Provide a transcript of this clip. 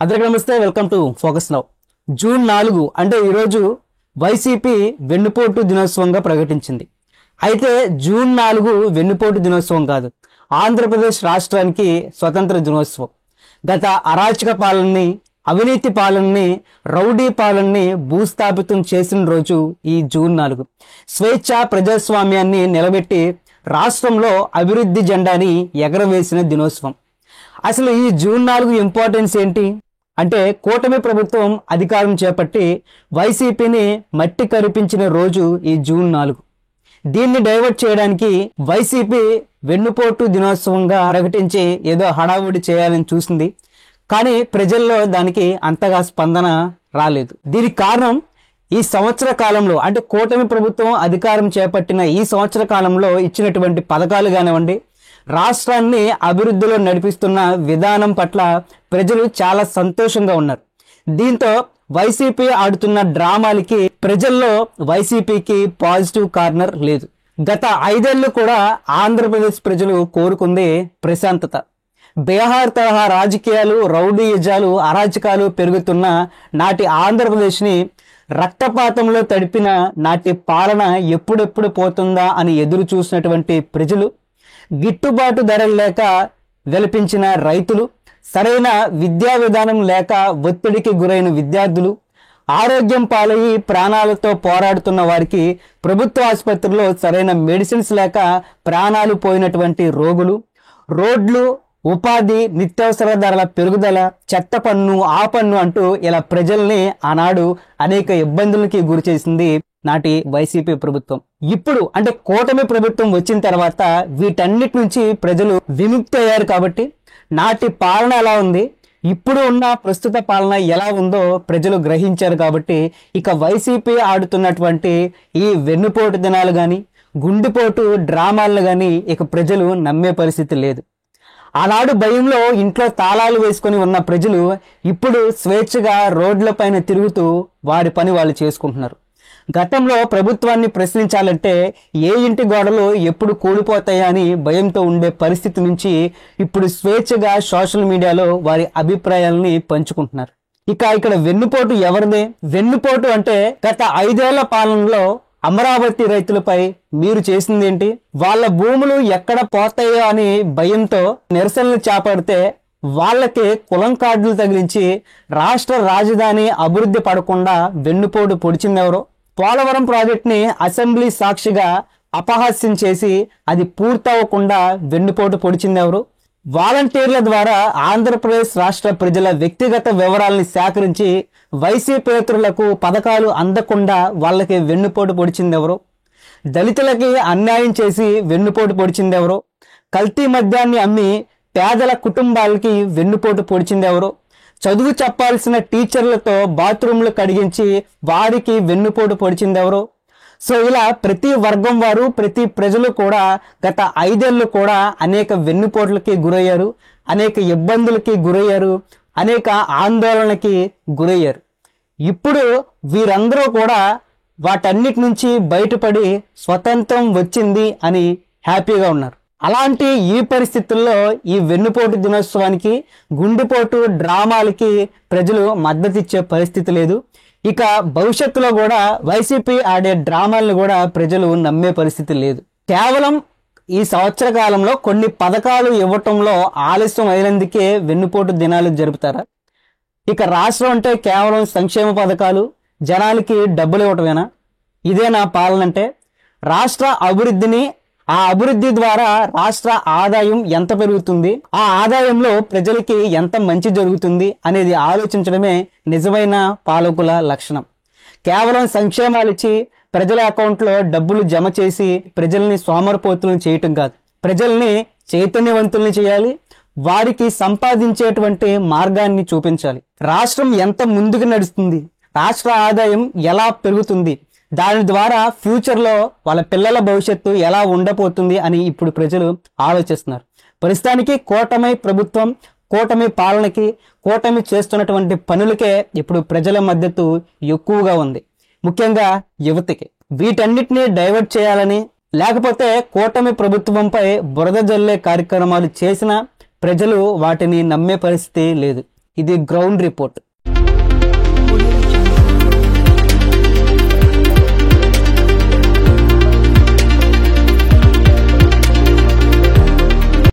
అందరికీ నమస్తే. Welcome to focus now. June 4 అంటే ఈరోజు వైసీపీ వెన్నుపోటు దినోత్సవంగా ప్రకటించింది. అయితే జూన్ 4 వెన్నుపోటు దినోత్సవం కాదు, ఆంధ్రప్రదేశ్ రాష్ట్రానికి స్వతంత్ర దినోత్సవం. గత అరాచక పాలనని, అవినీతి పాలనని, రౌడీ పాలనని భూస్థాపితం చేసిన రోజు ఈ జూన్ 4. స్వేచ్ఛ ప్రజాస్వామ్యాన్ని నిలబెట్టి రాష్ట్రంలో అభివృద్ధి జెండాని ఎగరవేసిన దినోత్సవం. అసలు ఈ జూన్ 4 ఇంపార్టెన్స్ ఏంటి అంటే, కూటమి ప్రభుత్వం అధికారం చేపట్టి వైసీపీని మట్టి కరిపించిన రోజు ఈ జూన్ 4. దీన్ని డైవర్ట్ చేయడానికి వైసీపీ వెన్నుపోటు దినోత్సవంగా ప్రకటించి ఏదో హడావుడి చేయాలని చూసింది. కానీ ప్రజల్లో దానికి అంతగా స్పందన రాలేదు. దీనికి కారణం ఈ సంవత్సర కాలంలో, అంటే కూటమి ప్రభుత్వం అధికారం చేపట్టిన ఈ సంవత్సర కాలంలో ఇచ్చినటువంటి పథకాలు కానివ్వండి, రాష్ట్రాన్ని అభివృద్ధిలో నడిపిస్తున్న విధానం పట్ల ప్రజలు చాలా సంతోషంగా ఉన్నారు. దీంతో వైసీపీ ఆడుతున్న డ్రామాలకి ప్రజల్లో వైసీపీకి పాజిటివ్ కార్నర్ లేదు. గత 5 ఏళ్ళు కూడా ఆంధ్రప్రదేశ్ ప్రజలు కోరుకుంది ప్రశాంతత. బీహార్ తరహా రాజకీయాలు, రౌడీయిజాలు, అరాచకాలు పెరుగుతున్న నాటి ఆంధ్రప్రదేశ్ని రక్తపాతంలో తడిపిన నాటి పాలన ఎప్పుడెప్పుడు పోతుందా అని ఎదురు చూసినటువంటి ప్రజలు, గిట్టుబాటు ధరలు లేక వెలిపించిన రైతులు, సరైన విద్యా విధానం లేక ఒత్తిడికి గురైన విద్యార్థులు, ఆరోగ్యం పాలయ్యి ప్రాణాలతో పోరాడుతున్న వారికి ప్రభుత్వ ఆసుపత్రిలో సరైన మెడిసిన్స్ లేక ప్రాణాలు పోయినటువంటి రోగులు, రోడ్లు, ఉపాధి, నిత్యావసర ధరల పెరుగుదల, చెత్త పన్ను, ఆ పన్ను అంటూ ఇలా ప్రజల్ని ఆనాడు అనేక ఇబ్బందులకి గురి చేసింది నాటి వైసీపీ ప్రభుత్వం. ఇప్పుడు అంటే కూటమి ప్రభుత్వం వచ్చిన తర్వాత వీటన్నిటి నుంచి ప్రజలు విముక్తి అయ్యారు. కాబట్టి నాటి పాలన ఎలా ఉంది, ఇప్పుడు ఉన్న ప్రస్తుత పాలన ఎలా ఉందో ప్రజలు గ్రహించారు. కాబట్టి ఇక వైసీపీ ఆడుతున్నటువంటి ఈ వెన్నుపోటు దినాలు కానీ, గుండెపోటు డ్రామాలను కానీ ఇక ప్రజలు నమ్మే పరిస్థితి లేదు. ఆనాడు భయంలో ఇంట్లో తాళాలు వేసుకొని ఉన్న ప్రజలు ఇప్పుడు స్వేచ్ఛగా రోడ్లపైన తిరుగుతూ వారి పని వాళ్ళు చేసుకుంటున్నారు. గతంలో ప్రభుత్వాన్ని ప్రశ్నించాలంటే ఏ ఇంటి గోడలు ఎప్పుడు కూలిపోతాయా అని భయంతో ఉండే పరిస్థితి నుంచి ఇప్పుడు స్వేచ్ఛగా సోషల్ మీడియాలో వారి అభిప్రాయాలని పంచుకుంటున్నారు. ఇక్కడ వెన్నుపోటు ఎవరిదే? వెన్నుపోటు అంటే గత 5 ఏళ్ల పాలనలో అమరావతి రైతులపై మీరు చేసింది ఏంటి? వాళ్ళ భూములు ఎక్కడ పోతాయో అని భయంతో నిరసనలు చేపడితే వాళ్ళకి కులం కార్డులు తగిలించి రాష్ట్ర రాజధాని అభివృద్ధి పడకుండా వెన్నుపోటు పొడిచిందెవరో? పోలవరం ప్రాజెక్టుని అసెంబ్లీ సాక్షిగా అపహాస్యం చేసి అది పూర్తవకుండా వెన్నుపోటు పొడిచిందెవరు? వాలంటీర్ల ద్వారా ఆంధ్రప్రదేశ్ రాష్ట్ర ప్రజల వ్యక్తిగత వివరాలని సేకరించి వైసీపేతరులకు పథకాలు అందకుండా వాళ్ళకి వెన్నుపోటు పొడిచిందెవరు? దళితులకి అన్యాయం చేసి వెన్నుపోటు పొడిచిందెవరు? కల్తీ మద్యాన్ని అమ్మి పేదల కుటుంబాలకి వెన్నుపోటు పొడిచిందెవరు? చదువు చెప్పాల్సిన టీచర్లతో బాత్రూంలు కడిగించి వారికి వెన్నుపోటు పొడిచిందెవరు? సో ఇలా ప్రతి వర్గం వారు, ప్రతి ప్రజలు కూడా గత 5 ఏళ్ళు కూడా అనేక వెన్నుపోట్లకి గురయ్యారు, అనేక ఇబ్బందులకి గురయ్యారు, అనేక ఆందోళనకి గురయ్యారు. ఇప్పుడు వీరందరూ కూడా వాటన్నిటి నుంచి బయటపడి స్వతంత్రం వచ్చింది అని హ్యాపీగా ఉన్నారు. అలాంటి ఈ పరిస్థితుల్లో ఈ వెన్నుపోటు దినోత్సవానికి, గుండెపోటు డ్రామాలకి ప్రజలు మద్దతు ఇచ్చే పరిస్థితి లేదు. ఇక భవిష్యత్తులో కూడా వైసీపీ ఆడే డ్రామాలను కూడా ప్రజలు నమ్మే పరిస్థితి లేదు. కేవలం ఈ సంవత్సర కాలంలో కొన్ని పథకాలు ఇవ్వటంలో ఆలస్యం అయినందుకే వెన్నుపోటు దినాలు జరుపుతారా? ఇక రాష్ట్రం అంటే కేవలం సంక్షేమ పథకాలు, జనాలకి డబ్బులు ఇవ్వటమేనా? ఇదే నా పాలన అంటే? రాష్ట్ర అభివృద్ధిని, ఆ అభివృద్ధి ద్వారా రాష్ట్ర ఆదాయం ఎంత పెరుగుతుంది, ఆ ఆదాయంలో ప్రజలకి ఎంత మంచి జరుగుతుంది అనేది ఆలోచించడమే నిజమైన పాలకుల లక్షణం. కేవలం సంక్షేమాలు ఇచ్చి ప్రజల అకౌంట్లో డబ్బులు జమ చేసి ప్రజల్ని సోమరిపోతులను చేయటం కాదు. ప్రజల్ని చైతన్యవంతుల్ని చేయాలి, వారికి సంపాదించేటువంటి మార్గాన్ని చూపించాలి. రాష్ట్రం ఎంత ముందుకు నడుస్తుంది, రాష్ట్ర ఆదాయం ఎలా పెరుగుతుంది, దాని ద్వారా ఫ్యూచర్లో వాళ్ళ పిల్లల భవిష్యత్తు ఎలా ఉండబోతుంది అని ఇప్పుడు ప్రజలు ఆలోచిస్తున్నారు. ప్రస్తుతానికి కూటమి ప్రభుత్వం, కూటమి పాలనకి, కూటమి చేస్తున్నటువంటి పనులకే ఇప్పుడు ప్రజల మద్దతు ఎక్కువగా ఉంది, ముఖ్యంగా యువతకి. వీటన్నిటిని డైవర్ట్ చేయాలని, లేకపోతే కూటమి ప్రభుత్వంపై బురద జల్లే కార్యక్రమాలు చేసినా ప్రజలు వాటిని నమ్మే పరిస్థితి లేదు. ఇది గ్రౌండ్ రిపోర్ట్.